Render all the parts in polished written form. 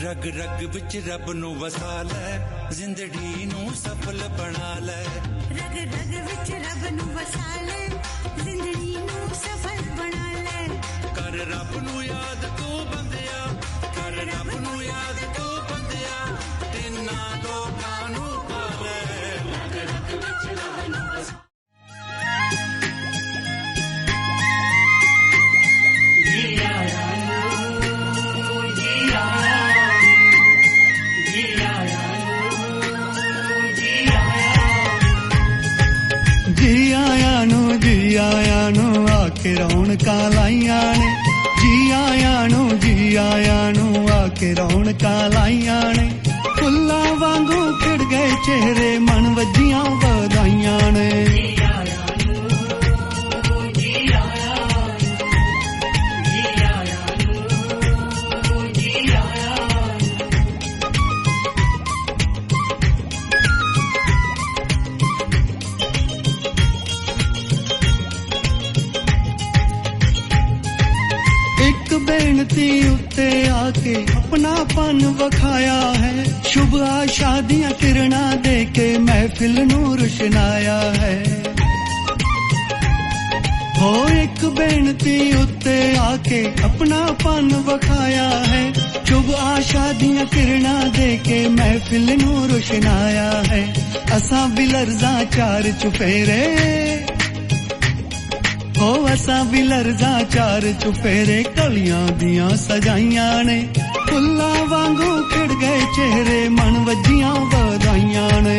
रग रग विच रब नु वसा ले जिंदड़ी नु सफल बना ले रग रग विच रब नु वसा ले जिंदड़ी नु सफल बना ले कर रब नु याद तू बंदिया कर रब नु याद तू बंदिया तिन्ना लोकां नु पाले रग रग विच रब नु वसा आके रौनकां लाइयां ने जी आया नू आके रौनकां लाइयां ने फुल्लां वांगू खिड़ गए चेहरे मन वजियां वधाइयां ने बेनती उत्ते आके अपनापन वखाया है शुभ आशादियां किरणा दे के महफिल नू रुशनाया है हो एक बेनती उत्ते आके अपनापन वखाया है शुभ आशादियां किरणा दे के महफिल नू रुशनाया है असां भी लर्जा चार चुफेरे हो असां भी लर्जा चार चुफेरे कलियां दियां सजाइयां ने फुल्लां वांगू खिड़ गए चेहरे मन वजियां वधाइयां ने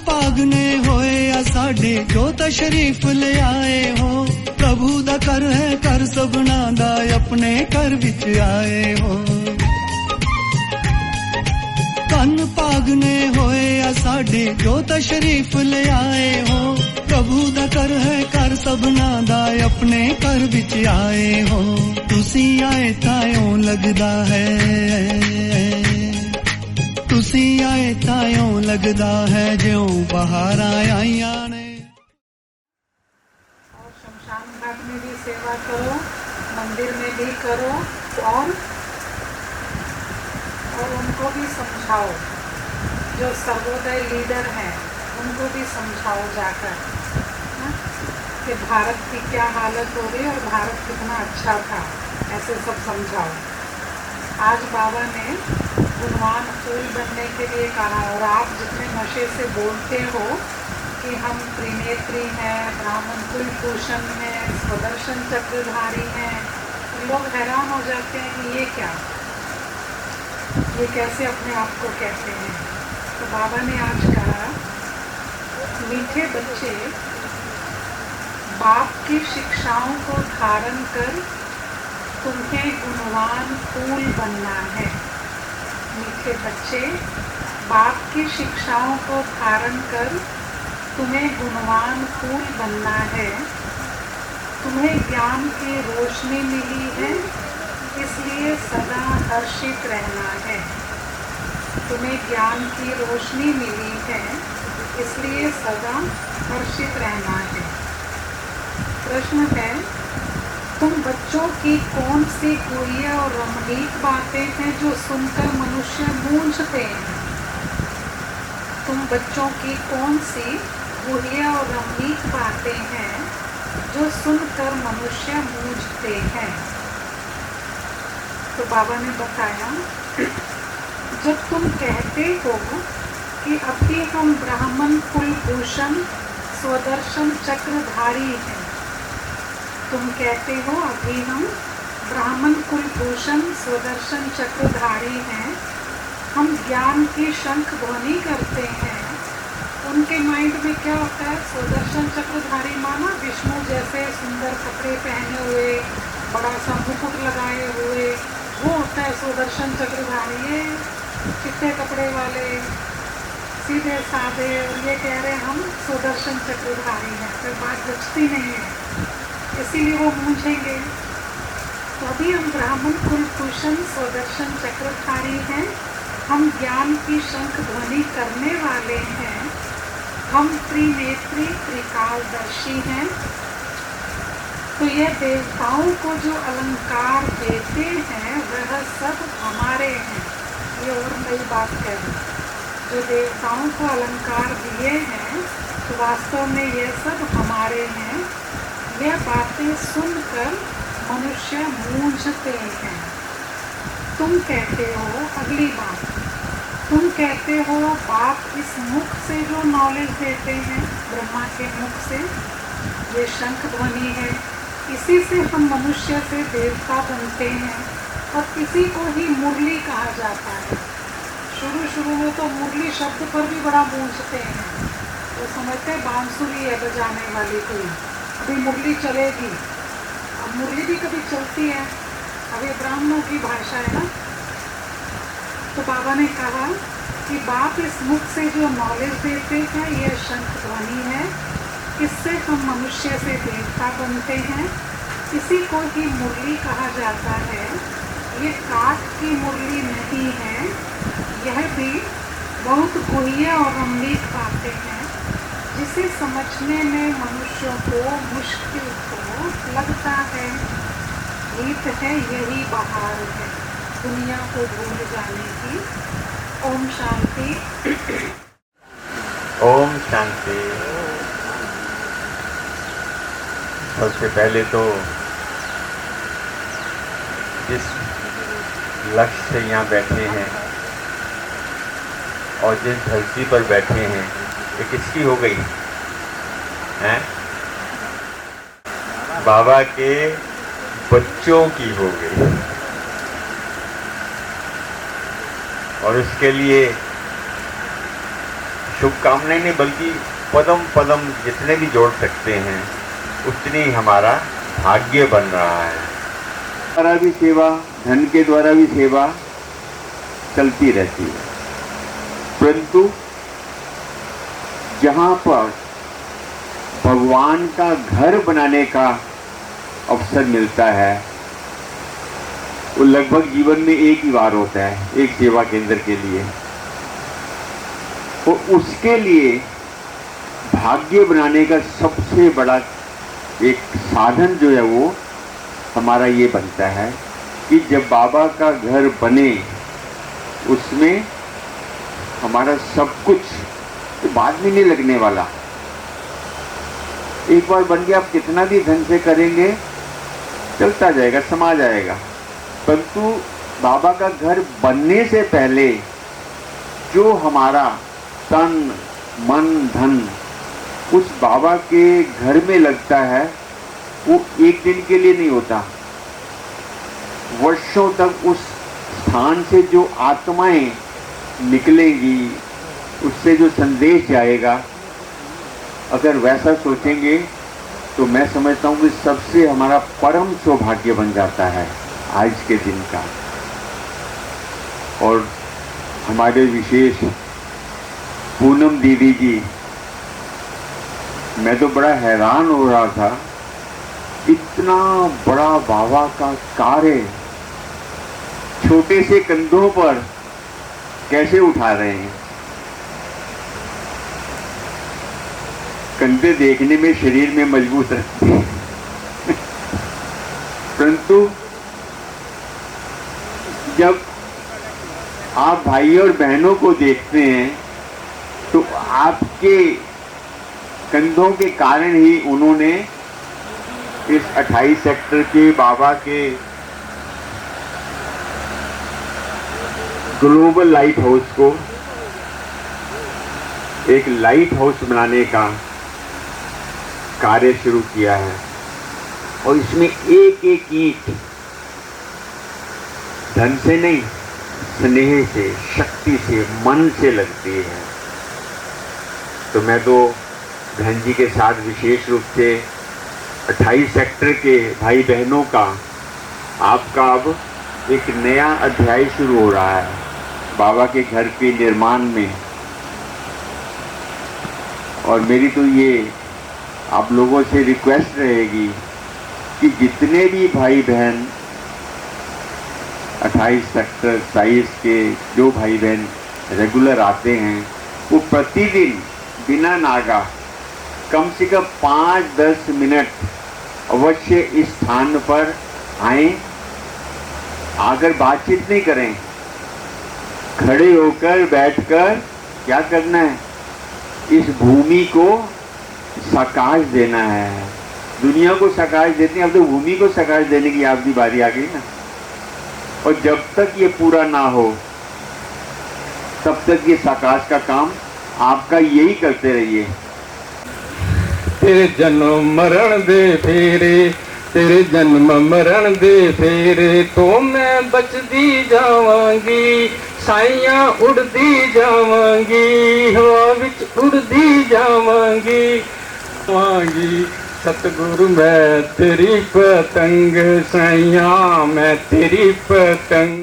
भागने होए या साडे जो तशरीफ ले आए हो प्रभु दा कर है कर सबना दा अपने घर विच आए हो तन भागने होए या साडे जो तशरीफ ले आए हो प्रभु दा कर है कर सबना दा अपने घर विच आए हो तुसी आए तायों लगदा है तुसी आए तायों लगदा है ज्यों बहार आईयां ने और शमशान घाट में भी सेवा करो मंदिर में भी करो और उनको भी समझाओ जो सर्वोदय लीडर हैं उनको भी समझाओ जाकर कि भारत की क्या हालत हो रही है और भारत कितना अच्छा था ऐसे सब समझाओ। आज बाबा ने गुणवान फूल बनने के लिए कहा और आप जितने नशे से बोलते हो कि हम त्रिनेत्री हैं ब्राह्मण कुलभूषण हैं स्वदर्शन चक्रधारी हैं लोग हैरान हो जाते हैं कि ये क्या ये कैसे अपने आप को कहते हैं। तो बाबा ने आज कहा मीठे बच्चे बाप की शिक्षाओं को धारण कर तुम्हें गुणवान फूल बनना है। मीठे बच्चे बाप की शिक्षाओं को धारण कर तुम्हें गुणवान फूल बनना है। तुम्हें ज्ञान की रोशनी मिली है इसलिए सदा हर्षित रहना है। तुम्हें ज्ञान की रोशनी मिली है इसलिए सदा हर्षित रहना है। प्रश्न है, तुम बच्चों की कौन सी गुह्य और रमणीक बातें हैं जो सुनकर मनुष्य मूंझते हैं? तुम बच्चों की कौन सी गुह्य और रमणीक बातें हैं जो सुनकर मनुष्य मूंझते हैं? तो बाबा ने बताया, जब तुम कहते हो कि अभी हम ब्राह्मण कुलभूषण स्वदर्शन चक्रधारी हैं, तुम कहते हो अभी हम ब्राह्मण कुलभूषण स्वदर्शन चक्रधारी हैं, हम ज्ञान की शंख ध्वनि करते हैं। उनके माइंड में क्या होता है? स्वदर्शन चक्रधारी माना विष्णु जैसे सुंदर कपड़े पहने हुए, बड़ा सा मुकुट लगाए हुए, वो होता है स्वदर्शन चक्रधारी। ये चिट्टे कपड़े वाले सीधे साधे, और ये कह रहे हम स्वदर्शन चक्रधारी हैं, फिर बात बचती नहीं है, इसीलिए वो मूंझेंगे। तो अभी हम ब्राह्मण कुलभूषण स्वदर्शन चक्रधारी हैं, हम ज्ञान की शंख ध्वनि करने वाले हैं, हम त्रिनेत्री त्रिकालदर्शी हैं। तो यह देवताओं को जो अलंकार देते हैं वह सब हमारे हैं। ये और नई बात कह रही, जो देवताओं को अलंकार दिए हैं तो वास्तव में ये सब हमारे हैं। यह बातें सुनकर मनुष्य मूंझते हैं। तुम कहते हो, अगली बात, तुम कहते हो बाप इस मुख से जो नॉलेज देते हैं, ब्रह्मा के मुख से, ये शंख ध्वनि है, इसी से हम मनुष्य से देवता बनते हैं और इसी को ही मुरली कहा जाता है। शुरू में तो मुरली शब्द पर भी बड़ा गूंजते हैं, तो समझते बांसुरी है बजाने वाली कोई, अभी मुरली चलेगी। अब मुरली भी कभी चलती है, अब ये ब्राह्मणों की भाषा है ना। तो बाबा ने कहा कि बाप इस मुख से जो नॉलेज देते हैं यह शंख ध्वनि है, इससे हम मनुष्य से देवता बनते हैं, इसी को ही मुरली कहा जाता है। ये काठ की मुरली नहीं है, यह भी बहुत गुह्य और रमणीक बातें हैं, जिसे समझने में मनुष्यों को मुश्किल तो लगता है। गीत है यही बहार है दुनिया को भूल जाने की। ओम शांति। ओम शांति। सबसे पहले तो जिस लक्ष्य से यहाँ बैठे हैं और जिस धरती पर बैठे हैं, ये किसकी हो गई हैं? बाबा के बच्चों की हो गई। और उसके लिए शुभकामनाएं नहीं बल्कि पदम पदम जितने भी जोड़ सकते हैं उतनी हमारा भाग्य बन रहा है। द्वारा भी सेवा, धन के द्वारा भी सेवा चलती रहती है, परंतु जहाँ पर भगवान का घर बनाने का अवसर मिलता है वो लगभग जीवन में एक ही बार होता है, एक सेवा केंद्र के लिए। तो उसके लिए भाग्य बनाने का सबसे बड़ा एक साधन जो है वो हमारा ये बनता है कि जब बाबा का घर बने उसमें हमारा सब कुछ तो बाद में नहीं लगने वाला। एक बार बन गया, आप कितना भी धन से करेंगे चलता जाएगा, समा जाएगा। परंतु बाबा का घर बनने से पहले जो हमारा तन मन धन उस बाबा के घर में लगता है वो एक दिन के लिए नहीं होता। वर्षों तक उस स्थान से जो आत्माएं निकलेंगी, उससे जो संदेश जाएगा, अगर वैसा सोचेंगे तो मैं समझता हूँ कि सबसे हमारा परम सौभाग्य बन जाता है आज के दिन का। और हमारे विशेष पूनम दीदी जी, मैं तो बड़ा हैरान हो रहा था, इतना बड़ा बाबा का कार्य छोटे से कंधों पर कैसे उठा रहे हैं। कंधे देखने में शरीर में मजबूत रखते हैं, परंतु जब आप भाई और बहनों को देखते हैं तो आपके कंधों के कारण ही उन्होंने इस 28 सेक्टर के बाबा के ग्लोबल लाइट हाउस को एक लाइट हाउस बनाने का कार्य शुरू किया है। और इसमें एक एक ईंट धन से नहीं, स्नेह से, शक्ति से, मन से लगती है। तो मैं तो बहन जी के साथ विशेष रूप से 28 सेक्टर के भाई बहनों का, आपका अब एक नया अध्याय शुरू हो रहा है बाबा के घर के निर्माण में। और मेरी तो ये आप लोगों से रिक्वेस्ट रहेगी कि जितने भी भाई बहन 28 सेक्टर 27 के जो भाई बहन रेगुलर आते हैं वो प्रतिदिन बिना नागा कम से कम 5-10 मिनट अवश्य इस स्थान पर आएं। अगर बातचीत नहीं करें, खड़े होकर बैठकर क्या करना है, इस भूमि को सकाश देना है। दुनिया को सकाश देते हैं, अब तो भूमि को सकाश देने की आपकी बारी आ गई ना। और जब तक ये पूरा ना हो तब तक ये सकाश का काम आपका यही करते रहिए। तेरे जन्म मरण दे फेरे, तेरे जन्म मरण दे फेरे, तो मैं बचदी जावांगी, साइयां उड़दी जावांगी, हवा विच उड़दी जावांगी। सतगुरु मैं तेरी पतंग, साइयां मैं तेरी पतंग।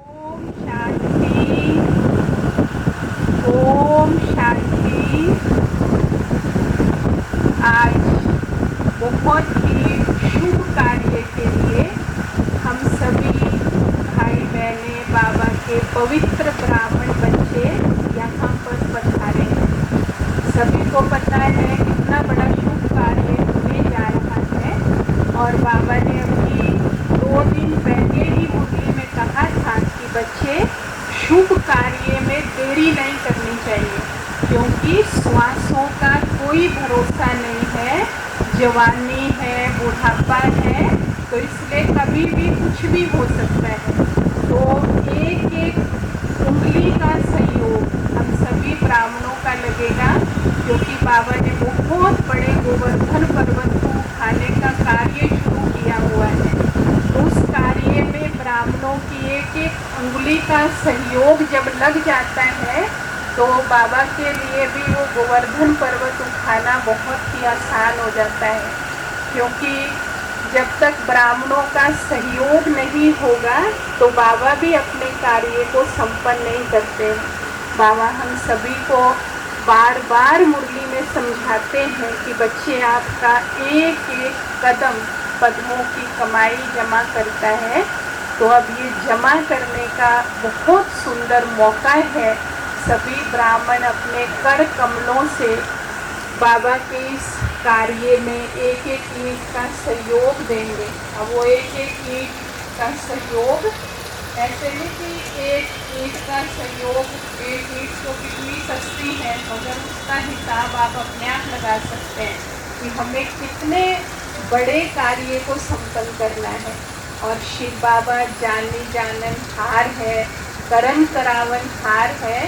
ओम शांति, ओम शांति। आज बहुत ही शुभ कार्य के लिए हम सभी भाई बहने बाबा के पवित्र ब्राह्मण बच्चे यहाँ पर पधारे हैं। सभी को पता है कितना बड़ा शुभ कार्य होने जा रहा है। और बाबा ने अभी 2 दिन पहले ही मुरली में कहा था कि बच्चे शुभ कार्य में देरी नहीं करनी चाहिए, क्योंकि श्वासों का कोई भरोसा नहीं है, जवानी है, बुढ़ापा है, तो इसलिए कभी भी कुछ भी हो सकता है। तो एक एक उंगली का सहयोग हम सभी ब्राह्मणों का लगेगा, क्योंकि बाबा ने बहुत बड़े गोवर्धन पर्वत को उठाने का कार्य शुरू किया हुआ है। तो उस कार्य में ब्राह्मणों की एक एक उंगली का सहयोग जब लग जाता है तो बाबा के लिए भी वो गोवर्धन पर्वत उठाना बहुत ही आसान हो जाता है। क्योंकि जब तक ब्राह्मणों का सहयोग नहीं होगा तो बाबा भी अपने कार्य को संपन्न नहीं करते। बाबा हम सभी को बार बार मुरली में समझाते हैं कि बच्चे आपका एक एक कदम पद्मों की कमाई जमा करता है। तो अब ये जमा करने का बहुत सुंदर मौका है। सभी ब्राह्मण अपने कर कमलों से बाबा के इस कार्य में एक एक ईंट का सहयोग देंगे। अब वो एक एक ईंट का सहयोग ऐसे नहीं कि एक ईंट का सहयोग, एक ईंट तो कितनी सस्ती है, मगर उसका हिसाब आप अपने आप लगा सकते हैं कि हमें कितने बड़े कार्य को संपन्न करना है। और शिव बाबा जानी जानन हार है, करन करावन हार है।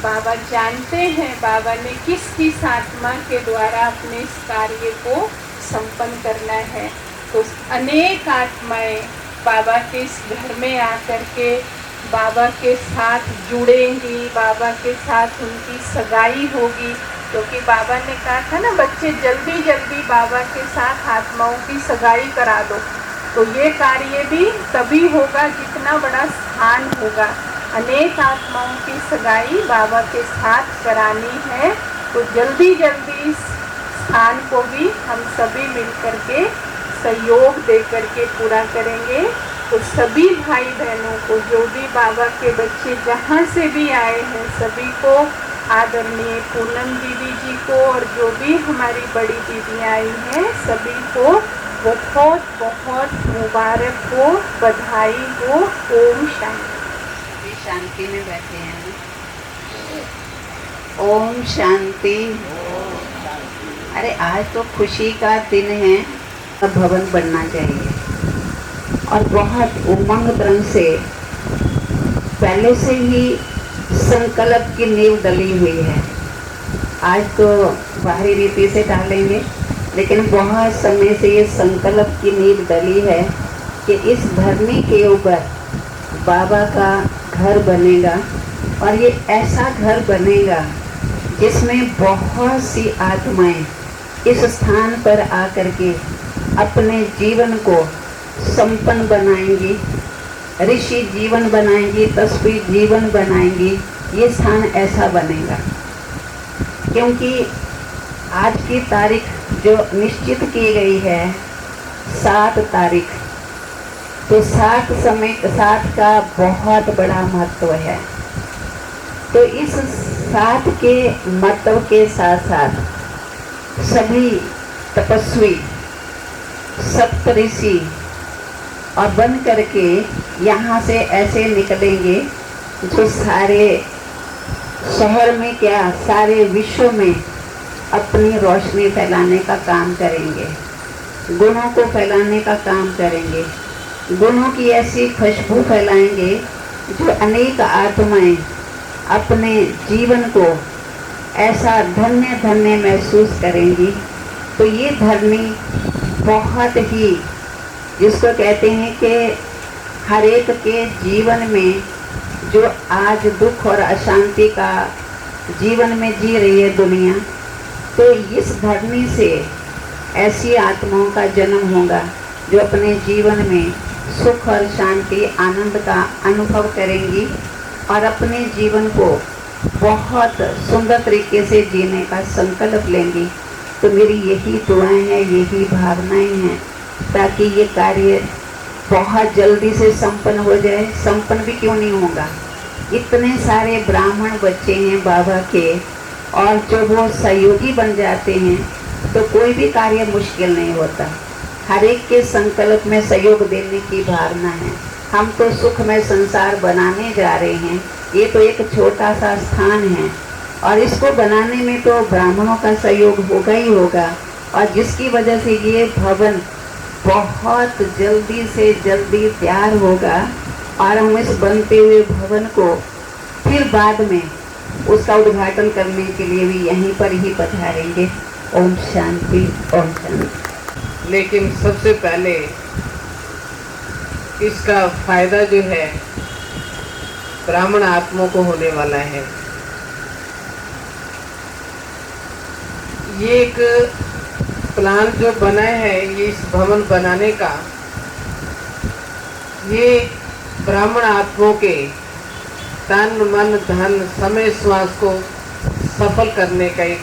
बाबा जानते हैं बाबा ने किस किस आत्मा के द्वारा अपने इस कार्य को संपन्न करना है। तो अनेक आत्माएं बाबा के इस घर में आकर के बाबा के साथ जुड़ेंगी, बाबा के साथ उनकी सगाई होगी। क्योंकि बाबा ने कहा था ना, बच्चे जल्दी जल्दी बाबा के साथ आत्माओं की सगाई करा दो। तो ये कार्य भी तभी होगा जितना बड़ा स्थान होगा। अनेक आत्माओं की सगाई बाबा के साथ करानी है। तो जल्दी जल्दी इस स्थान को भी हम सभी मिलकर के सहयोग दे करके पूरा करेंगे। तो सभी भाई बहनों को, जो भी बाबा के बच्चे जहाँ से भी आए हैं, सभी को, आदरणीय पूनम दीदी जी को और जो भी हमारी बड़ी दीदियाँ आई हैं, सभी को बहुत बहुत मुबारक हो, बधाई हो। ओम शांति। शांति में बैठे हैं। ओम शांति। अरे आज तो खुशी का दिन है। भवन बनना चाहिए और बहुत उमंग तरह से पहले से ही संकल्प की नींव डली हुई है। आज तो बाहरी रीति से डालेंगे, लेकिन बहुत समय से ये संकल्प की नींव डली है कि इस धरनी के ऊपर बाबा का घर बनेगा और ये ऐसा घर बनेगा जिसमें बहुत सी आत्माएं इस स्थान पर आकर के अपने जीवन को संपन्न बनाएंगी, ऋषि जीवन बनाएंगी, तस्वी जीवन बनाएंगी। ये स्थान ऐसा बनेगा क्योंकि आज की तारीख जो निश्चित की गई है 7 तारीख, तो 7 का बहुत बड़ा महत्व है। तो इस 7 के महत्व के साथ साथ सभी तपस्वी, सप्तऋषि और बन करके यहाँ से ऐसे निकलेंगे जो सारे शहर में क्या सारे विश्व में अपनी रोशनी फैलाने का काम करेंगे, गुणों को फैलाने का काम करेंगे, गुणों की ऐसी खुशबू फैलाएंगे जो अनेक आत्माएं अपने जीवन को ऐसा धन्य धन्य महसूस करेंगी। तो ये धरनी बहुत ही, जिसको कहते हैं कि हर एक के जीवन में जो आज दुख और अशांति का जीवन में जी रही है दुनिया, तो इस धरनी से ऐसी आत्माओं का जन्म होगा जो अपने जीवन में सुख और शांति, आनंद का अनुभव करेंगी और अपने जीवन को बहुत सुंदर तरीके से जीने का संकल्प लेंगी। तो मेरी यही दुआएं हैं, यही भावनाएं हैं, ताकि ये कार्य बहुत जल्दी से संपन्न हो जाए। संपन्न भी क्यों नहीं होगा, इतने सारे ब्राह्मण बच्चे हैं बाबा के, और जो वो सहयोगी बन जाते हैं तो कोई भी कार्य मुश्किल नहीं होता। हर एक के संकल्प में सहयोग देने की भावना है। हम तो सुखमय संसार बनाने जा रहे हैं। ये तो एक छोटा सा स्थान है और इसको बनाने में तो ब्राह्मणों का सहयोग होगा ही होगा, और जिसकी वजह से ये भवन बहुत जल्दी से जल्दी तैयार होगा और हम इस बनते हुए भवन को फिर बाद में उसका उद्घाटन करने के लिए भी यहीं पर ही पधारेंगे। ओम शांति, ओम शांति। लेकिन सबसे पहले इसका फायदा जो है ब्राह्मण आत्माओं को होने वाला है। ये एक प्लान जो बना है ये इस भवन बनाने का, ये ब्राह्मण आत्माओं के तन मन धन समय श्वास को सफल करने का एक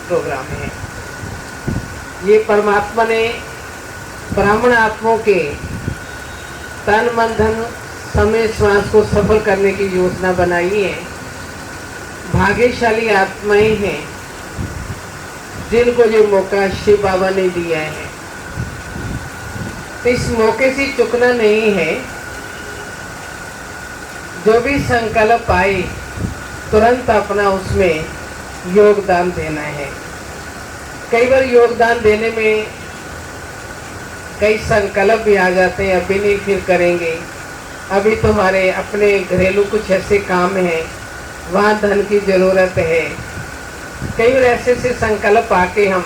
प्रोग्राम है। ये परमात्मा ने ब्राह्मण आत्माओं के तन मन धन समय श्वास को सफल करने की योजना बनाई है। भाग्यशाली आत्माएं हैं जिनको ये मौका शिव बाबा ने दिया है। तो इस मौके से चुकना नहीं है। जो भी संकल्प आए तुरंत अपना उसमें योगदान देना है। कई बार योगदान देने में कई संकल्प भी आ जाते हैं, अभी नहीं फिर करेंगे, अभी तो हमारे अपने घरेलू कुछ ऐसे काम हैं, वहाँ धन की ज़रूरत है। कई बार ऐसे से संकल्प आके हम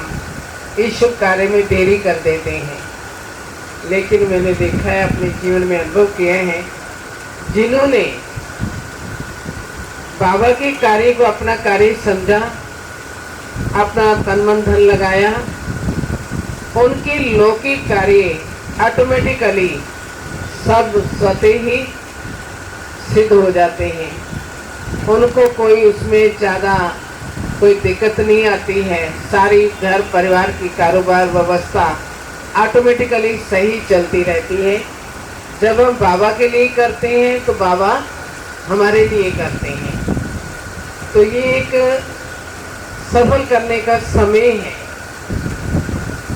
इस शुभ कार्य में देरी कर देते हैं। लेकिन मैंने देखा है, अपने जीवन में अनुभव किए हैं, जिन्होंने बाबा के कार्य को अपना कार्य समझा, अपना तन मन धन लगाया, उनके लौकिक कार्य ऑटोमेटिकली सब स्वतः ही सिद्ध हो जाते हैं। उनको कोई उसमें ज़्यादा कोई दिक्कत नहीं आती है। सारी घर परिवार की कारोबार व्यवस्था ऑटोमेटिकली सही चलती रहती है। जब हम बाबा के लिए करते हैं तो बाबा हमारे लिए करते हैं। तो ये एक सफल करने का समय है।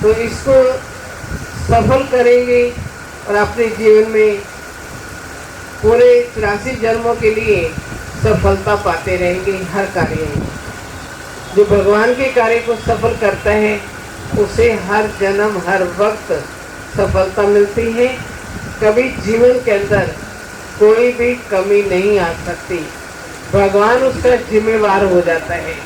तो इसको सफल करेंगे और अपने जीवन में पूरे 84 जन्मों के लिए सफलता पाते रहेंगे हर कार्य में। जो भगवान के कार्य को सफल करता है उसे हर जन्म हर वक्त सफलता मिलती है। कभी जीवन के अंदर कोई भी कमी नहीं आ सकती, भगवान उसका जिम्मेवार हो जाता है।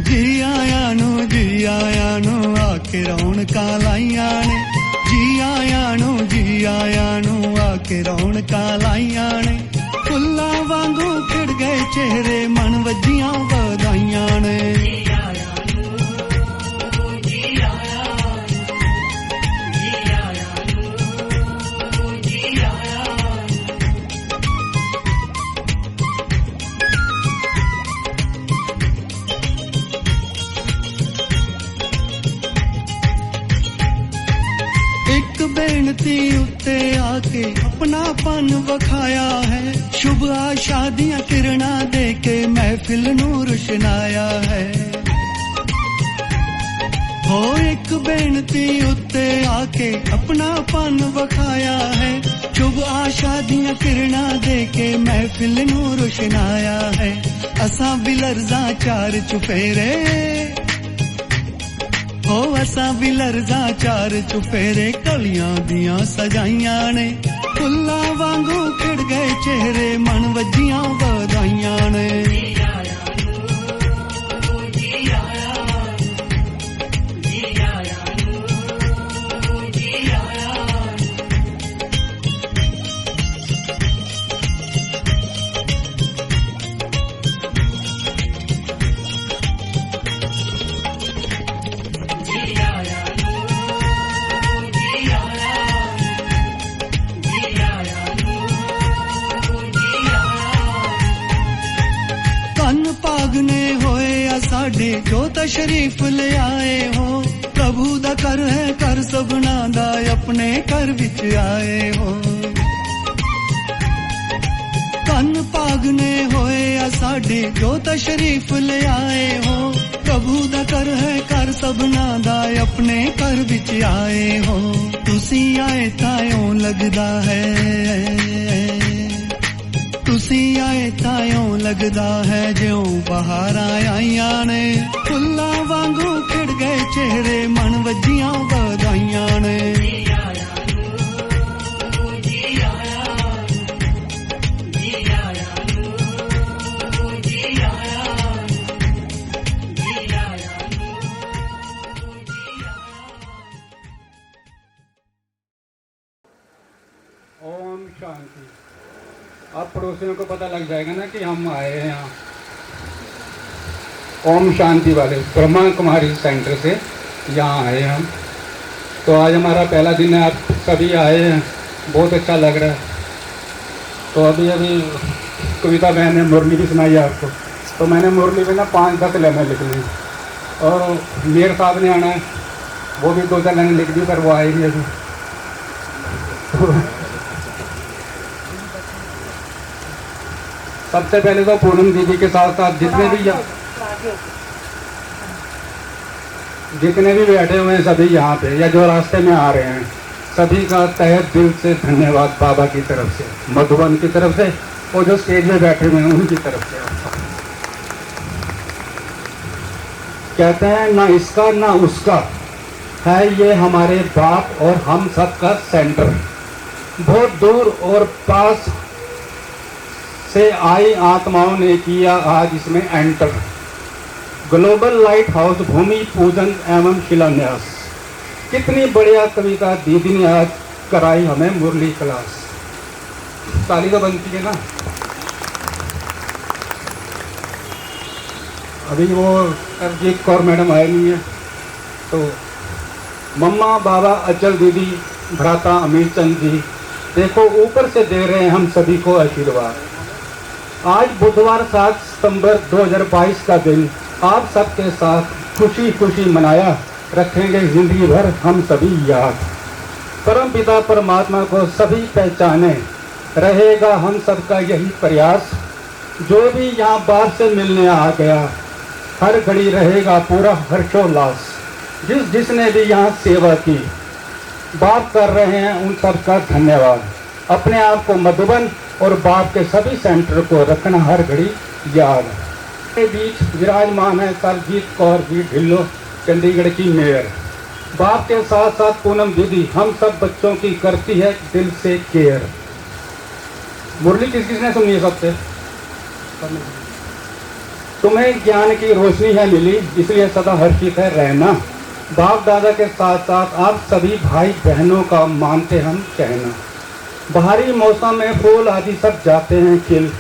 जी आया नो आके रौनकां लाइयां ने, जी आया नो आके रौनकां लाइयां ने, फुल्लां वांगू खिड़ गए चेहरे मन वजियां वधाइयां ने। बेनती उत्ते आके अपनापन वखाया है, शुभ आशा दियां किरणां दे के महफिल नूं रुशनाया है। हो एक बेनती उत्ते आके अपनापन वखाया है, शुभ आशा दियां किरणां दे के महफिल नूं रुशनाया है। असां भी लर्जां चार चुफेरे, हो असां भी लर्जां चार चुफेरे कलियां दियां सजाइयां ने, फुल्लां वांगू खिड़ गए चेहरे मन वजियां वधाइयां ने। भागने होए या साडे जो तशरीफ ले आए हो, प्रभु दा कर है कर सबना दा अपने घर विच आए हो। कन भागने होए या साडे जो तशरीफ ले आए हो, प्रभु दा कर है कर सबना दा अपने घर विच आए हो। तुसी आए तायों लगदा है, तुसी आए तायों लगदा है ज्यों बहारां आईयां ने, फुल्लां वांगू खिड़ गए चेहरे मन वजियां वधाइयां ने। ओम शांति। अब पड़ोसियों को पता लग जाएगा ना कि हम आए हैं यहाँ ओम शांति वाले ब्रह्मा कुमारी सेंटर से यहाँ आए हम। तो आज हमारा पहला दिन है, आप सभी आए हैं, बहुत अच्छा लग रहा है। तो अभी कविता बहन ने मुरली भी सुनाई है आपको, तो मैंने मुरली में ना 5-10 लाइनें लिख ली, और मेयर साहब ने आना है, वो भी 2-4 लाइनें लिख दी, पर वो आए नहीं अभी। सबसे पहले तो पूनम दीदी के साथ साथ जितने भी बैठे हुए हैं सभी यहाँ पे या जो रास्ते में आ रहे हैं, सभी का तहे दिल से धन्यवाद बाबा की तरफ से, मधुबन की तरफ से, और जो स्टेज में बैठे हुए हैं उनकी तरफ से। कहते हैं ना इसका ना उसका है ये हमारे बाप और हम सबका सेंटर, बहुत दूर और पास से आई आत्माओं ने किया आज इसमें एंटर। ग्लोबल लाइट हाउस भूमि पूजन एवं शिलान्यास। कितनी बढ़िया कविता दीदी ने आज कराई हमें मुरली क्लास। ताली तो बनती है ना। अभी वो अरजीत कौर मैडम आए नहीं है, तो मम्मा बाबा अचल दीदी भ्राता अमीर चंद जी, देखो ऊपर से दे रहे हैं हम सभी को आशीर्वाद। आज बुधवार 7 सितंबर 2022 का दिन आप सबके साथ खुशी खुशी मनाया, रखेंगे जिंदगी भर हम सभी याद। परम पिता परमात्मा को सभी पहचाने, रहेगा हम सबका यही प्रयास। जो भी यहाँ बाप से मिलने आ गया, हर घड़ी रहेगा पूरा हर्षोल्लास। जिसने भी यहाँ सेवा की, बाप कर रहे हैं उन सबका धन्यवाद। अपने आप को मधुबन और बाप के सभी सेंटर को रखना हर घड़ी याद। के बीच विराजमान है सरजीत कौर जी ढिल्लो, चंडीगढ़ की मेयर। बाप के साथ साथ पूनम दीदी हम सब बच्चों की करती है दिल से केयर। मुरली किसने सुनी है सबसे? तुम्हें ज्ञान की रोशनी है मिली, इसलिए सदा हर्षित है रहना। बाप दादा के साथ साथ आप सभी भाई बहनों का मानते हम कहना। बाहरी मौसम में फूल आदि सब जाते हैं खिल,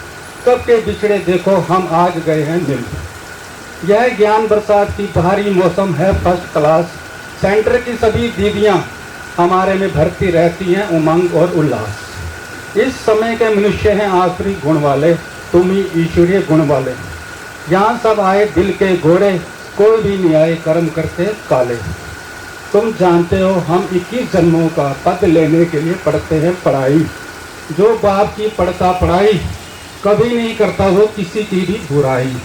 कब के बिछड़े देखो हम आज गए हैं मिल। यह ज्ञान बरसात की बाहरी मौसम है फर्स्ट क्लास। सेंटर की सभी दीदियां हमारे में भरती रहती हैं उमंग और उल्लास। इस समय के मनुष्य हैं आखिरी गुण वाले, तुम ही ईश्वरीय गुण वाले। यहाँ सब आए दिल के घोड़े, कोई भी नहीं आए कर्म करते काले। तुम जानते हो हम 21 जन्मों का पद लेने के लिए पढ़ते हैं पढ़ाई। जो बाप की पढ़ता पढ़ाई, कभी नहीं करता वो किसी की भी बुराई।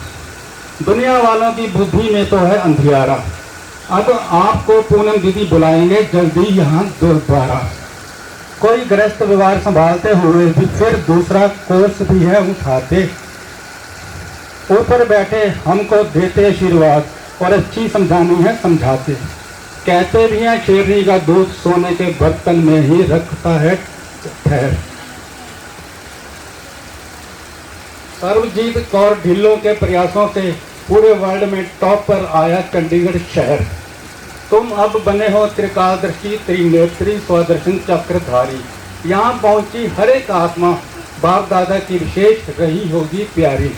दुनिया वालों की बुद्धि में तो है अंधियारा। अब आपको पूनम दीदी बुलाएंगे जल्दी यहाँ दोबारा। कोई गृहस्थ व्यवहार संभालते हुए भी फिर दूसरा कोर्स भी है उठाते। ऊपर बैठे हमको देते आशीर्वाद और अच्छी समझानी है समझाते। कहते भी हैं शेरनी का दूध सोने के बर्तन में ही रखता है ठहर। सर्वजीत कौर ढिल्लों के प्रयासों से पूरे वर्ल्ड में टॉप पर आया चंडीगढ़ शहर। तुम अब बने हो त्रिकालदर्शी त्रिनेत्री स्वदर्शन चक्रधारी। यहाँ पहुंची हर एक आत्मा बाप दादा की विशेष रही होगी प्यारी।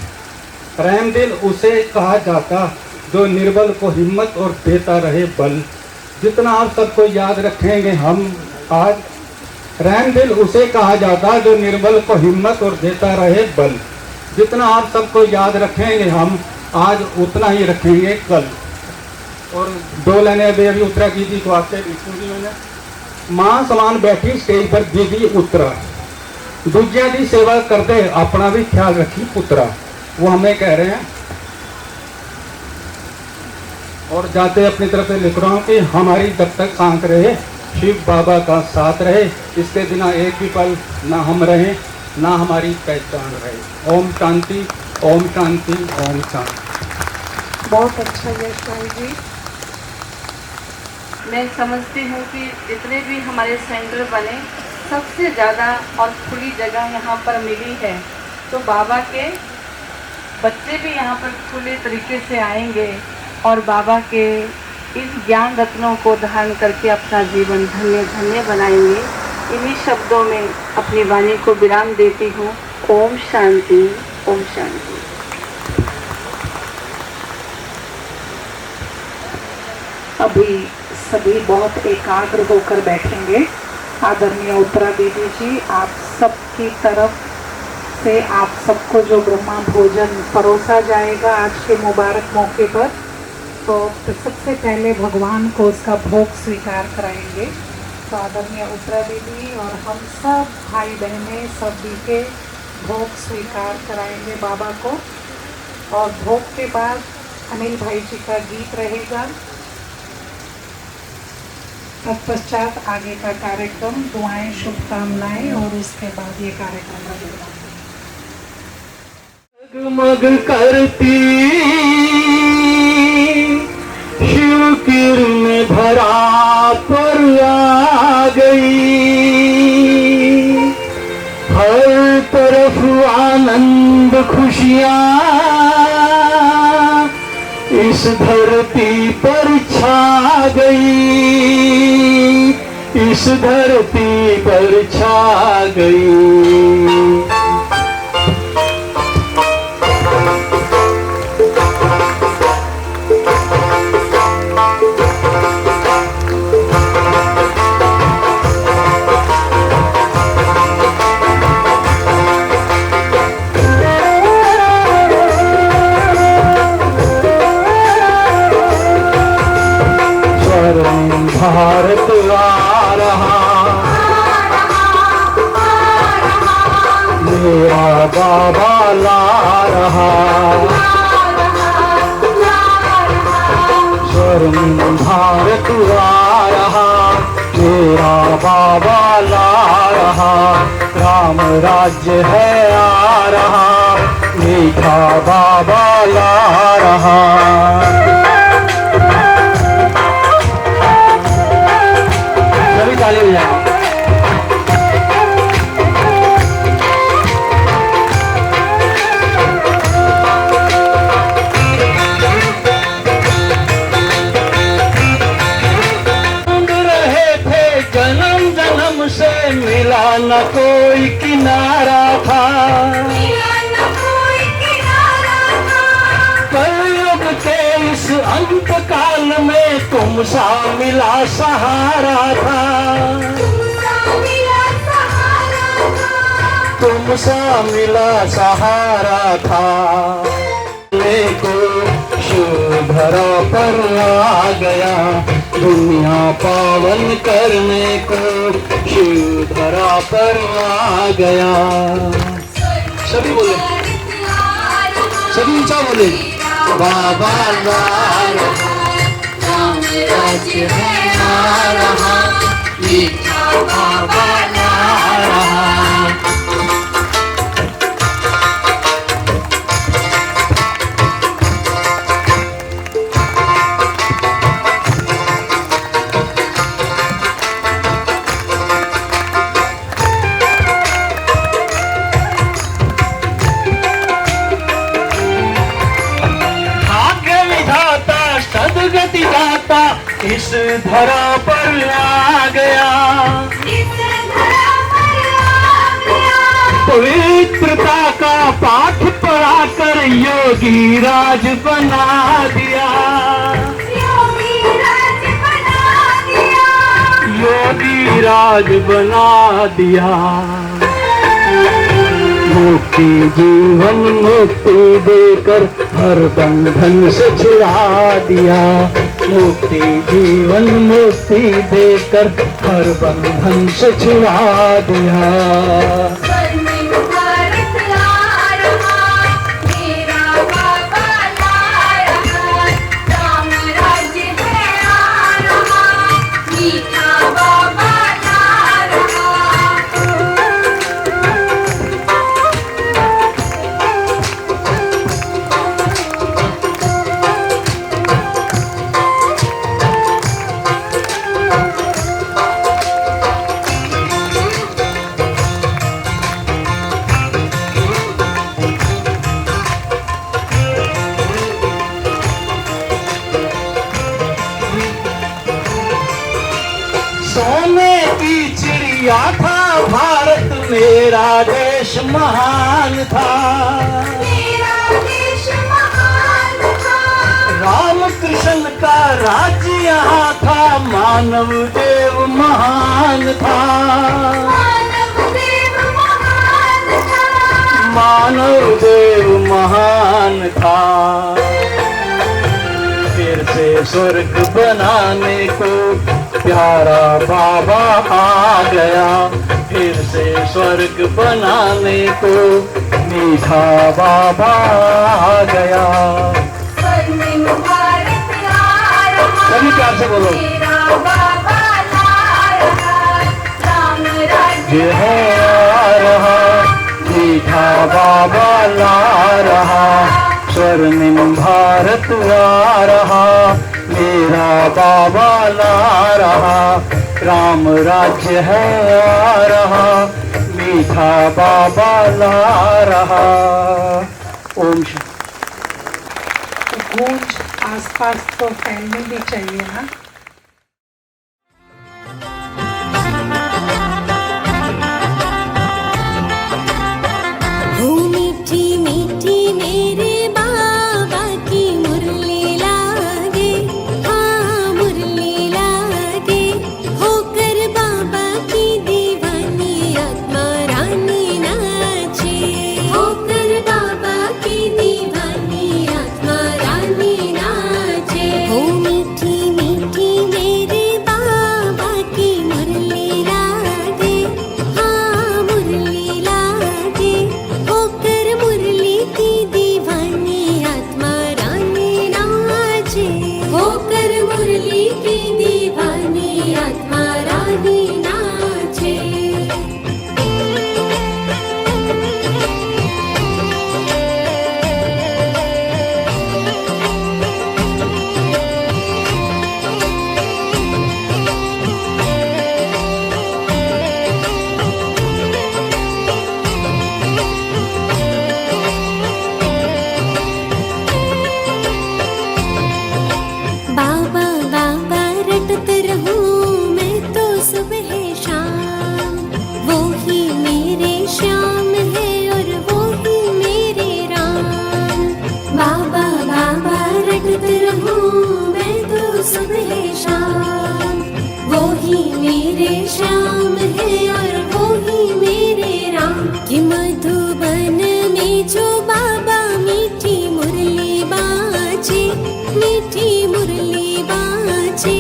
रहमदिल उसे कहा जाता जो निर्बल को हिम्मत और देता रहे बल। जितना आप सबको याद रखेंगे हम आज, रहमदिल उसे कहा जाता जो निर्बल को हिम्मत और देता रहे बल। जितना आप सबको याद रखेंगे हम आज, उतना ही रखेंगे कल। और 2 लाइनें अभी उतरा दीदी को आपसे सुनी मैंने। मां समान बैठी स्टेज पर दीदी उतरा, दूजिया की सेवा करते अपना भी ख्याल रखी पुत्रा। वो हमें कह रहे हैं। और जाते अपनी तरफ से लिख रहा हूँ कि हमारी जब तक सांस रहे शिव बाबा का साथ रहे, इसके बिना एक भी पल ना हम रहें ना हमारी पहचान रहे। ओम शांति, ओम शांति, ओम शांति। बहुत अच्छा यश भाई जी। मैं समझती हूँ कि जितने भी हमारे सेंटर बने, सबसे ज़्यादा और खुली जगह यहाँ पर मिली है, तो बाबा के बच्चे भी यहाँ पर खुले तरीके से आएंगे और बाबा के इस ज्ञान रत्नों को धारण करके अपना जीवन धन्य धन्य बनाएंगे। इन्हीं शब्दों में अपनी वाणी को विराम देती हूँ। ओम शांति, ओम शांति। अभी सभी बहुत एकाग्र होकर बैठेंगे। आदरणीय उत्तरा दीदी जी, आप सबकी तरफ से आप सबको जो ब्रह्मा भोजन परोसा जाएगा आज के मुबारक मौके पर, तो सबसे पहले भगवान को उसका भोग स्वीकार कराएंगे। तो आदरणीय उत्तरा दीदी और हम सब भाई बहनें सभी के भोग स्वीकार कराएंगे बाबा को। और भोग के बाद अनिल भाई जी का गीत रहेगा। तत्पश्चात आगे का कार्यक्रम दुआएं शुभकामनाएं और उसके बाद ये कार्यक्रम रहेगा। जगमग करती शिव किरण भरा पर आ गई। हर तरफ आनंद खुशियाँ इस धरती पर छा गई। इस धरती पर छा गई। स्वर्णिम भारत आ रहा, मेरा बाबा ला रहा, स्वर्णिम भारत आ रहा, मेरा बाबा ला रहा, राम राज्य है आ रहा, मीठा बाबा ला रहा। सभी ताली बजाएं। मिला न कोई किनारा था, कलयुग के इस अंत काल में तुम सा मिला सहारा था, तुम सा मिला सहारा था। को शुभरा पर आ गया, दुनिया पावन करने को शिवधरा पर आ गया। सभी बोले, सभी ऊंचा बोले, बाबा ला रहा, राम राज्य है आ रहा, मीठा बाबा ला रहा। सदगति दाता इस धरा पर आ गया, पवित्रता का पाठ पढ़ाकर योगी राज बना दिया, योगी राज बना दिया। मुक्ति जीवन मुक्ति देकर हर बंधन से छुड़ा दिया, मुक्ति जीवन मुक्ति देकर हर बंधन से छुड़ा दिया। सोने की चिड़िया था भारत, मेरा देश महान था, राम कृष्ण का राज्य यहाँ था, मानव देव महान था, मानव देव महान था। फिर से स्वर्ग बनाने को प्यारा बाबा आ गया, फिर से स्वर्ग बनाने को मीठा बाबा आ गया। सभी प्यार से बोलो, ये है आ रहा, मीठा बाबा ला रहा, स्वर्णिम भारत आ रहा, मेरा बाबा ला रहा, राम राज्य है आ रहा, मीठा बाबा ला रहा। ओम शांति। गूंज आसपास तो फैलनी भी चाहिए ना। मीठी मीठी मेरे बाबा की मुरली लागे, हाँ मुरली लागे, होकर बाबा की दीवानी आत्मा रानी नाचे, होकर बाबा की दीवानी आत्मा रानी नाचे। हो मीठी मीठी दीवानी आत्मा रानी नाचे। श्याम है और वो ही मेरे राम कि मधुबन में जो बाबा मीठी मुरली बाजे, मीठी मुरली बाजे,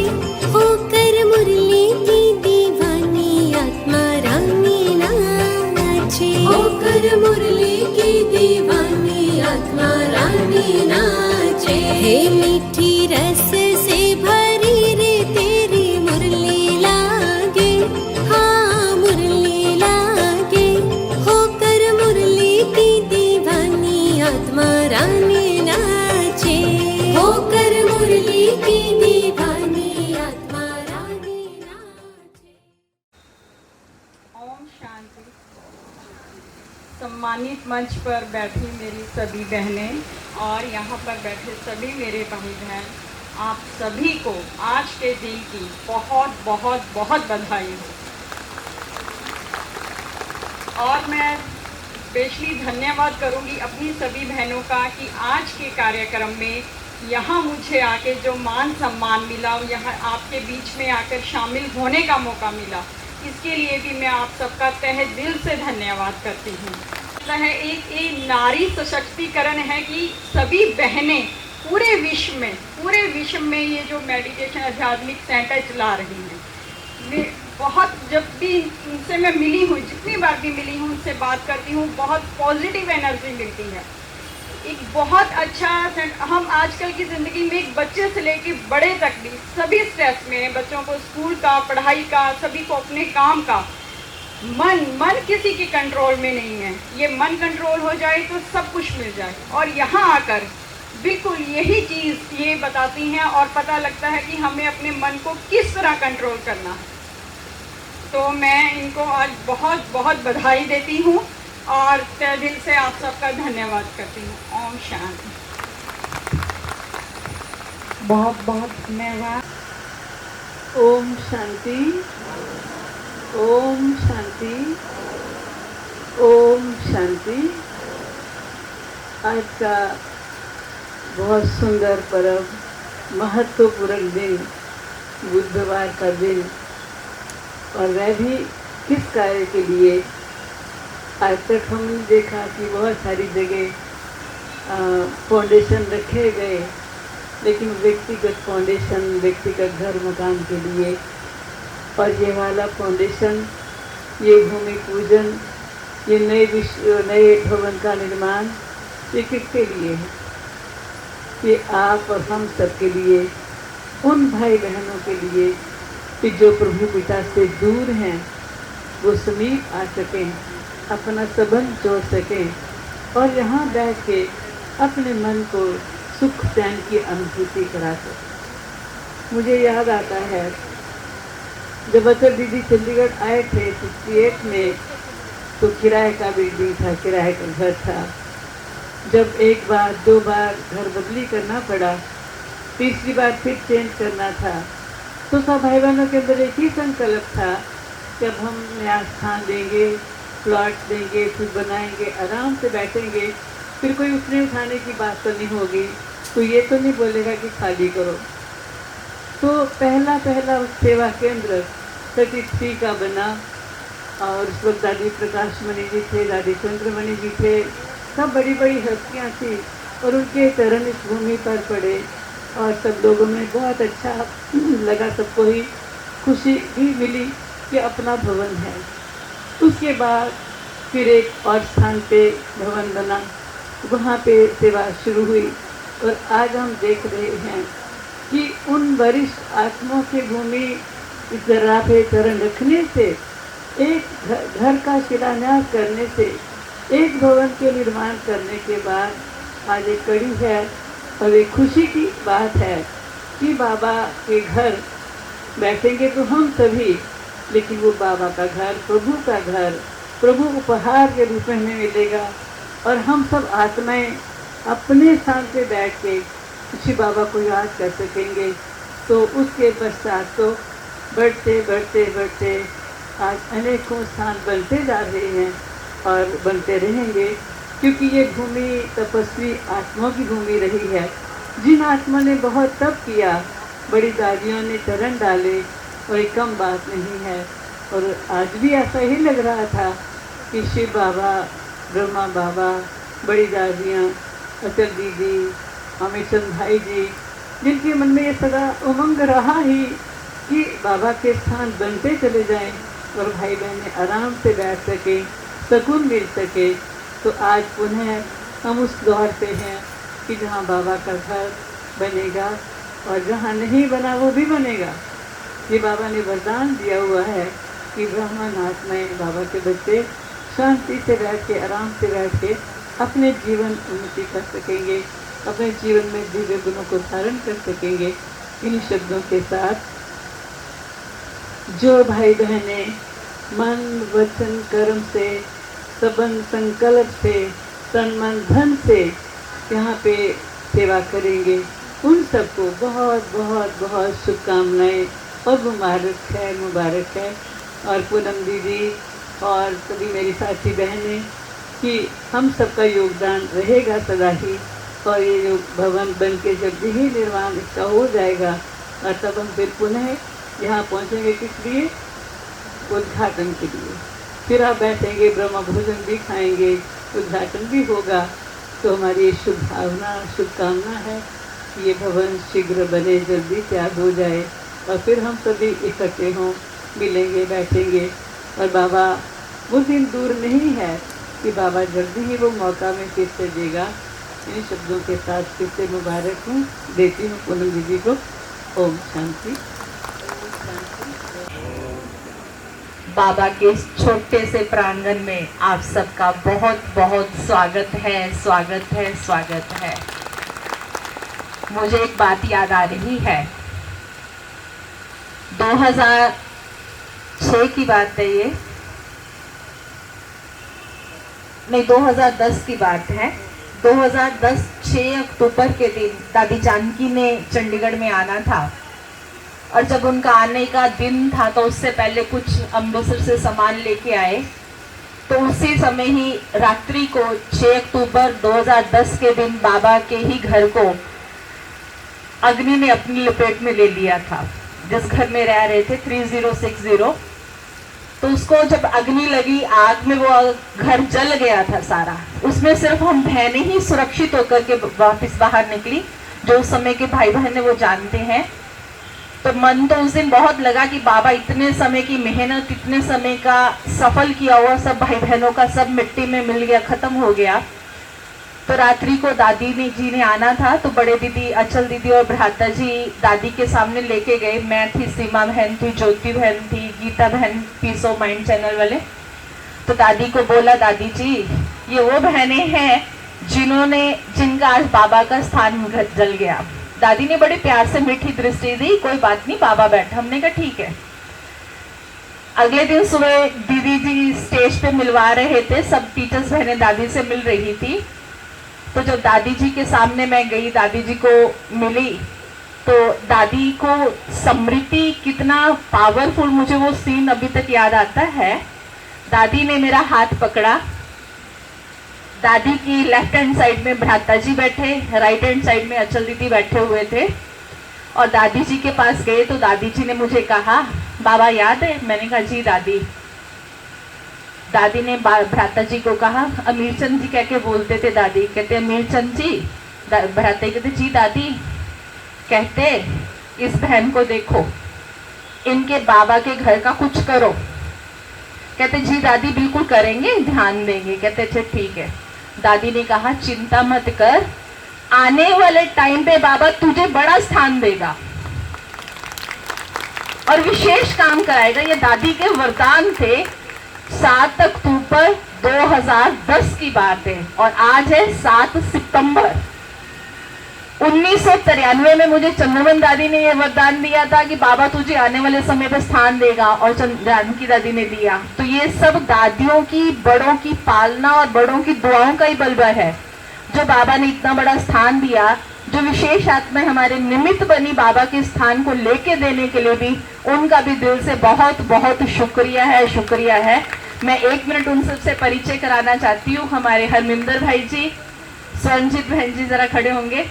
होकर मुरली की दीवानी आत्मा रानी नाचे, होकर मुरली की दीवानी आत्मा रानी नाचे। हे मीठी रस से भरी रे तेरी मुरली लागे, हाँ मुरली लागे, होकर मुरली की दीवानी आत्मा रानी नाचे, होकर मुरली की दीवानी आत्मा रानी नाचे। ओम शांति। सम्मानित मंच पर बैठी मेरी सभी बहनें और यहाँ पर बैठे सभी मेरे भाई बहन, आप सभी को आज के दिन की बहुत बहुत बहुत बधाई हो। और मैं स्पेशली धन्यवाद करूँगी अपनी सभी बहनों का कि आज के कार्यक्रम में यहाँ मुझे आके जो मान सम्मान मिला, यहाँ आपके बीच में आकर शामिल होने का मौका मिला, इसके लिए भी मैं आप सबका तहे दिल से धन्यवाद करती हूँ। है एक नारी सशक्तिकरण है कि सभी बहनें पूरे विश्व में ये जो मेडिटेशन आध्यात्मिक सेंटर चला रही हैं। मैं बहुत, जब भी उनसे मैं मिली हूँ, जितनी बार भी मिली हूँ, उनसे बात करती हूँ, बहुत पॉजिटिव एनर्जी मिलती है। एक बहुत अच्छा, हम आजकल की ज़िंदगी में एक बच्चे से लेके बड़े तक भी सभी स्ट्रेस में हैं। बच्चों को स्कूल का, पढ़ाई का, सभी को अपने काम का। मन किसी के कंट्रोल में नहीं है। ये मन कंट्रोल हो जाए तो सब कुछ मिल जाए। और यहाँ आकर बिल्कुल यही चीज़ ये बताती हैं और पता लगता है कि हमें अपने मन को किस तरह कंट्रोल करना है। तो मैं इनको आज बहुत बहुत बधाई देती हूँ और तहे दिल से आप सबका धन्यवाद करती हूँ। ओम शांति। बहुत बहुत धन्यवाद। ओम शांति, ओम शांति, ओम शांति। आज का बहुत सुंदर पर्व, महत्वपूर्ण दिन, बुधवार का दिन, और वह भी किस कार्य के लिए। आज तक हमने देखा कि बहुत सारी जगह फाउंडेशन रखे गए, लेकिन व्यक्तिगत फाउंडेशन, व्यक्तिगत घर मकान के लिए। और ये वाला फाउंडेशन, ये भूमि पूजन, ये नए भवन का निर्माण, ये किसके लिए है? ये आप और हम सब के लिए, उन भाई बहनों के लिए कि जो प्रभु पिता से दूर हैं, वो समीप आ सकें, अपना संबंध जोड़ सकें और यहाँ बैठ के अपने मन को सुख चैन की अनुभूति करा सकें। मुझे याद आता है जब अटल दीदी चंडीगढ़ आए थे 68 में, तो किराए का बिल्डिंग था, किराए का घर था। जब एक बार दो बार घर बदली करना पड़ा, तीसरी बार फिर चेंज करना था, तो सब भाई बहनों के अंदर एक ही संकल्प था कि अब हम नया स्थान देंगे, प्लॉट देंगे, फिर बनाएंगे, आराम से बैठेंगे, फिर कोई उठने उठाने की बात तो नहीं होगी, कोई ये तो नहीं बोलेगा कि खाली करो। तो पहला सेवा केंद्र 33 का बना और उस वक्त दादी प्रकाश मणि जी थे, दादी चंद्रमणि जी थे, सब बड़ी बड़ी हस्तियाँ थी और उनके चरण इस भूमि पर पड़े और सब लोगों में बहुत अच्छा लगा, सबको ही खुशी भी मिली कि अपना भवन है। उसके बाद फिर एक और स्थान पे भवन बना, वहाँ पे सेवा शुरू हुई और आज हम देख रहे हैं कि उन वरिष्ठ आत्माओं की भूमि इस जगह पे चरण रखने से, एक घर का शिलान्यास करने से, एक भवन के निर्माण करने के बाद आज एक कड़ी है और एक खुशी की बात है कि बाबा के घर बैठेंगे तो हम सभी, लेकिन वो बाबा का घर, प्रभु का घर, प्रभु उपहार के रूप में हमें मिलेगा और हम सब आत्माएं अपने स्थान पे बैठ के श्री बाबा को याद कर सकेंगे। तो उसके पश्चात तो बढ़ते बढ़ते बढ़ते आज अनेकों स्थान बनते जा रहे हैं और बनते रहेंगे, क्योंकि ये भूमि तपस्वी आत्माओं की भूमि रही है। जिन आत्मा ने बहुत तप किया, बड़ी दादियों ने चरण डाले और एक कम बात नहीं है। और आज भी ऐसा ही लग रहा था कि शिव बाबा, ब्रह्मा बाबा, बड़ी दादियाँ, अचल दीदी, हमेशचंद भाई जी, जिनके मन में ये सदा उमंग रहा ही कि बाबा के स्थान बनते चले जाएं और भाई बहनें आराम से बैठ सके, सुकून मिल सके। तो आज पुनः हम उस दौर पे हैं कि जहाँ बाबा का घर बनेगा और जहाँ नहीं बना वो भी बनेगा। ये बाबा ने वरदान दिया हुआ है कि ब्राह्मण आत्माएं, बाबा के बच्चे शांति से बैठ के, आराम से बैठ के अपने जीवन उन्नति कर सकेंगे, अपने जीवन में दिव्य गुणों को धारण कर सकेंगे। इन शब्दों के साथ जो भाई बहने मन वचन कर्म से, सबंध संकल्प से, तन मन धन से यहाँ पे सेवा करेंगे, उन सबको बहुत बहुत बहुत शुभकामनाएं और मुबारक है। और पूनम दीदी और सभी मेरी साथी बहनें कि हम सबका योगदान रहेगा सदा ही। और ये जो भवन बन के जब भी निर्माण इसका हो जाएगा और तब हम फिर पुनः यहाँ पहुँचेंगे, किस लिए? उद्घाटन के लिए। फिर आप बैठेंगे, ब्रह्म भोजन भी खाएंगे, उद्घाटन भी होगा। तो हमारी शुभ भावना, शुभकामना है कि ये भवन शीघ्र बने, जल्दी तैयार हो जाए और फिर हम सभी इकट्ठे हों, मिलेंगे, बैठेंगे। और बाबा वो दिन दूर नहीं है कि बाबा जल्दी ही वो मौका में फिर से देगा। इन शब्दों के साथ फिर से मुबारक हूँ देती हूँ पूनम दीदी को। ओम शांति। बाबा के इस छोटे से प्रांगण में आप सबका बहुत बहुत स्वागत है, स्वागत है, स्वागत है। मुझे एक बात याद आ रही है, 2006 की बात है ये, नहीं 2010 की बात है। 2010 6 अक्टूबर के दिन दादी जानकी ने चंडीगढ़ में आना था और जब उनका आने का दिन था तो उससे पहले कुछ अमृतसर से सामान लेके आए। तो उसी समय ही रात्रि को 6 अक्टूबर 2010 के दिन बाबा के ही घर को अग्नि ने अपनी लपेट में ले लिया था। जिस घर में रह रहे थे 3060, तो उसको जब अग्नि लगी, आग में वो घर जल गया था सारा। उसमें सिर्फ हम बहनें ही सुरक्षित होकर के वापस बाहर निकली, जो उस समय के भाई बहन ने वो जानते हैं। तो मन तो उस दिन बहुत लगा कि बाबा इतने समय की मेहनत, इतने समय का सफल किया हुआ सब भाई बहनों का सब मिट्टी में मिल गया, खत्म हो गया। तो रात्रि को दादी जी ने आना था, तो बड़े दीदी अचल दीदी और भ्राता जी दादी के सामने लेके गए। मैं थी, सीमा बहन थी, ज्योति बहन थी, गीता बहन, पीस ऑफ माइंड चैनल वाले। तो दादी को बोला, दादी जी ये वो बहनें हैं जिनका आज बाबा का स्थान जल गया। दादी ने बड़े प्यार से मीठी दृष्टि दी, कोई बात नहीं, बाबा बैठे। हमने कहा ठीक है। अगले दिन सुबह दीदी जी स्टेज पे मिलवा रहे थे, सब टीचर्स बहनें दादी से मिल रही थी। तो जब दादी जी के सामने मैं गई, दादी जी को मिली, तो दादी को स्मृति कितना पावरफुल, मुझे वो सीन अभी तक याद आता है। दादी ने मेरा हाथ पकड़ा, दादी की लेफ्ट हैंड साइड में भ्राता जी बैठे, राइट हैंड साइड में अचल दीदी बैठे हुए थे। और दादी जी के पास गए तो दादी जी ने मुझे कहा, बाबा याद है? मैंने कहा जी दादी। दादी ने भ्राता जी को कहा, अमीरचंद जी कह के बोलते थे दादी, कहते अमीरचंद जी। भ्राता कहते जी दादी। कहते इस बहन को देखो, इनके बाबा के घर का कुछ करो। कहते जी दादी बिल्कुल करेंगे, ध्यान देंगे। कहते अच्छा ठीक है। दादी ने कहा चिंता मत कर, आने वाले टाइम पे बाबा तुझे बड़ा स्थान देगा। और विशेष काम कराएगा। ये दादी के वरदान थे। 7 अक्टूबर 2010 की बात है और आज है 7 सितंबर। 1993 में मुझे चंद्रमन दादी ने ये वरदान दिया था कि बाबा तुझे आने वाले समय पे स्थान देगा, और जानकी दादी ने दिया। तो ये सब दादियों की, बड़ों की पालना और बड़ों की दुआओं का ही बलबा है जो बाबा ने इतना बड़ा स्थान दिया। जो विशेष आत्माएं हमारे निमित्त बनी बाबा के स्थान को लेके देने के लिए भी, उनका भी दिल से बहुत बहुत शुक्रिया है, शुक्रिया है। मैं 1 मिनट उन सबसे परिचय कराना चाहती हूँ। हमारे हरमिंदर भाई जी, स्वरंजीत बहन जी जरा खड़े होंगे।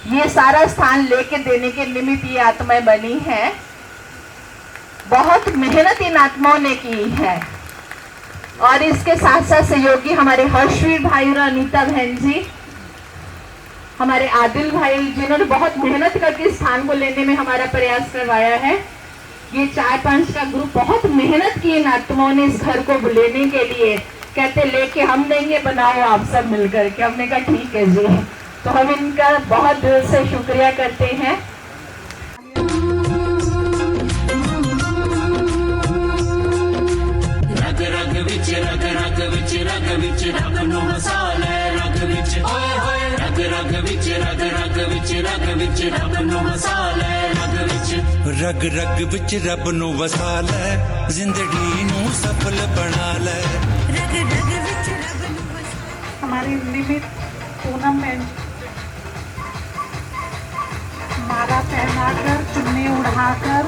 ये सारा स्थान लेके देने के निमित्त ये आत्माएं बनी हैं। बहुत मेहनत इन आत्माओं ने की है। और इसके साथ साथ सहयोगी हमारे हर्षवीर भाई और अनीता बहन जी, हमारे आदिल भाई, जिन्होंने बहुत मेहनत करके स्थान को लेने में हमारा प्रयास करवाया है। ये 4-5 का ग्रुप बहुत मेहनत की इन आत्माओं ने इस घर को लेने के लिए। कहते लेके हम देंगे, बनाओ आप सब मिलकर के। हमने कहा ठीक है जी। तो हम इनका बहुत दिल से शुक्रिया करते हैं। रग रग विच रग रग विच रग विच रग नो मसाला रग विच ओए होए रग रग विच रग रग विच रग विच रग नो मसाला रग विच रग रग विच रब नो वसाला जिंदगी नू सफल बना ले रग रग विच रब नु। हमारी निमित्त पूनम बहन माला पहनाकर, चुन्नी उड़ाकर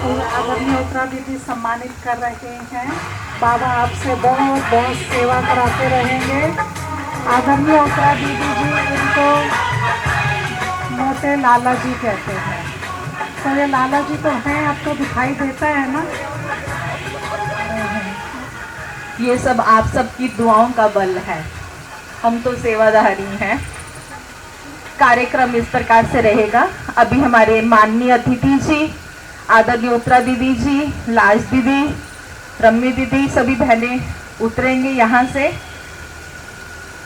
और आदरणीय उत्तरा दीदी सम्मानित कर रहे हैं। बाबा आपसे बहुत बहुत सेवा कराते रहेंगे। आदरणीय उत्तरा दीदी जी, इनको मोटे लाला जी कहते हैं। तो ये लाला जी तो हैं, आपको दिखाई देता है ना। ये सब आप सबकी दुआओं का बल है। हम तो सेवाधारी हैं। कार्यक्रम इस प्रकार से रहेगा। अभी हमारे माननीय अतिथि जी, आदरणीय उत्तरा दीदी जी, लाज दीदी, रम्मी दीदी, सभी बहनें उतरेंगे यहाँ से,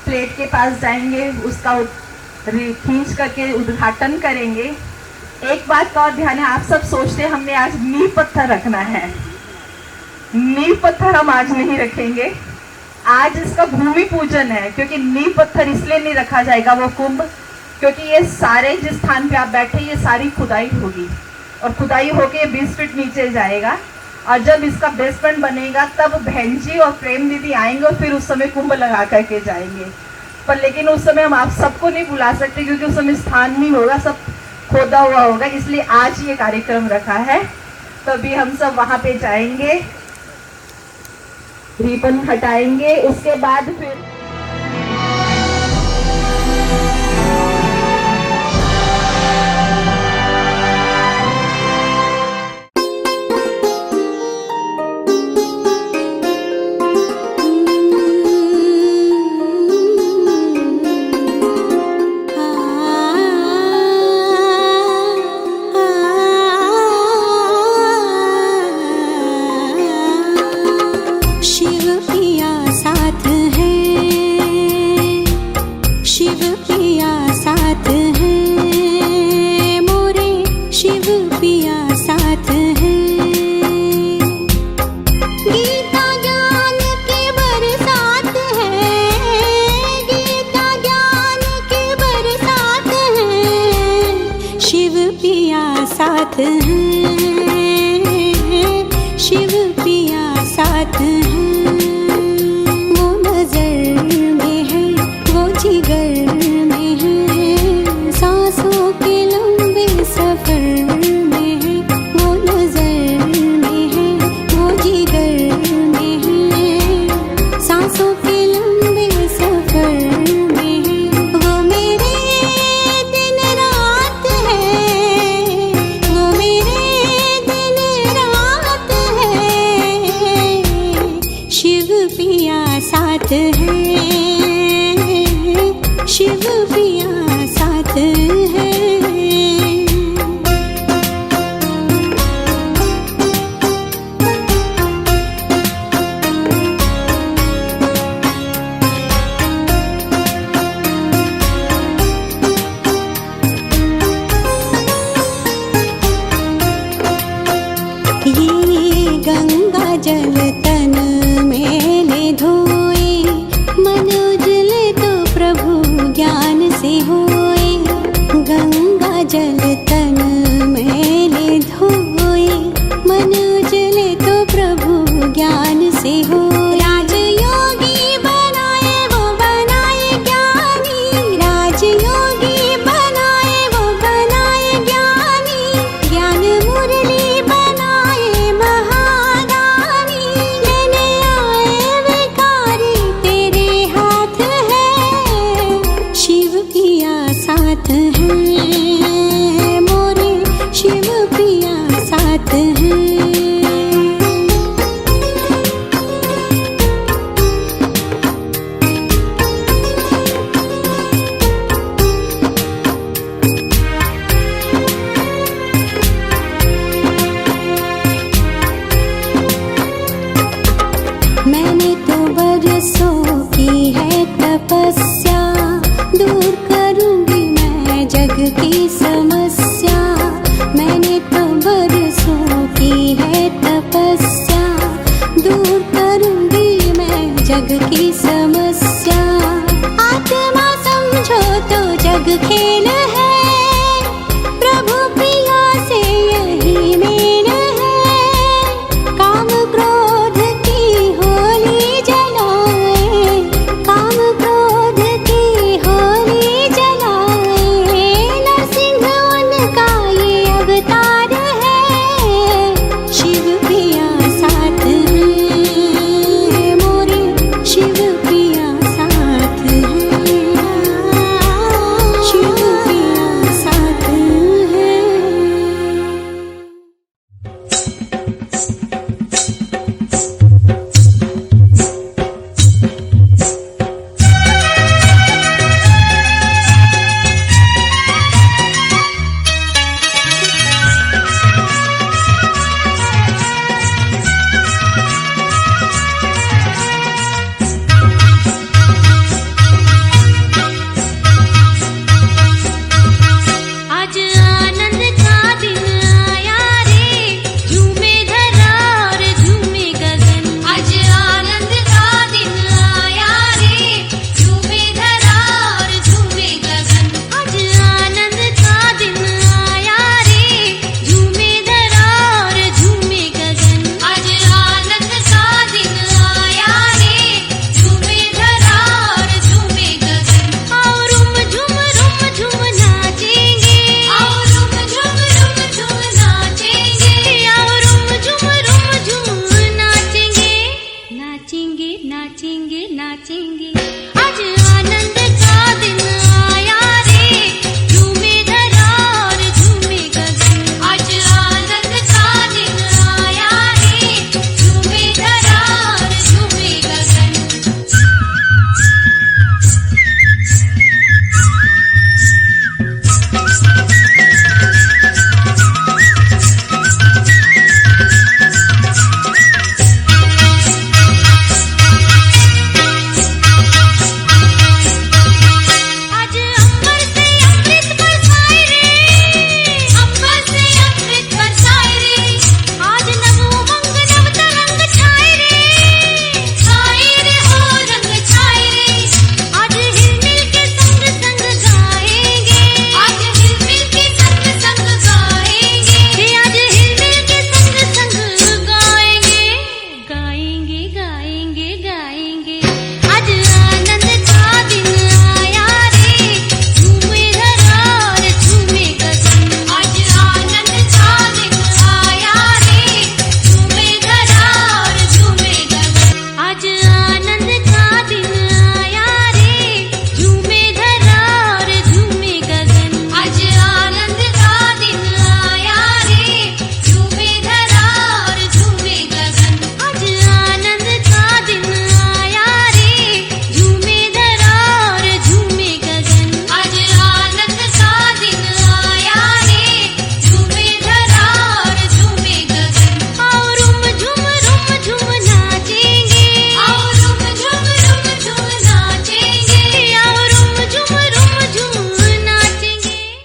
प्लेट के पास जाएंगे, उसका खींच करके उद्घाटन करेंगे। एक बात का और ध्यान है, आप सब सोचते हैं हमने आज नींव पत्थर रखना है। नींव पत्थर हम आज नहीं रखेंगे। आज इसका भूमि पूजन है, क्योंकि नींव पत्थर इसलिए नहीं रखा जाएगा वो कुंभ, क्योंकि ये सारे जिस स्थान पे आप बैठे ये सारी खुदाई होगी और खुदाई होके 20 फीट नीचे जाएगा। और जब इसका बेसमेंट बनेगा तब बहन जी और प्रेम दीदी आएंगे और फिर उस समय कुंभ लगा करके जाएंगे। पर लेकिन उस समय हम आप सबको नहीं बुला सकते, क्योंकि उस समय स्थान नहीं होगा, सब खोदा हुआ होगा। इसलिए आज ये कार्यक्रम रखा है। तो अभी हम सब वहाँ पे जाएंगे, रिबन हटाएंगे, उसके बाद फिर साथ हैं।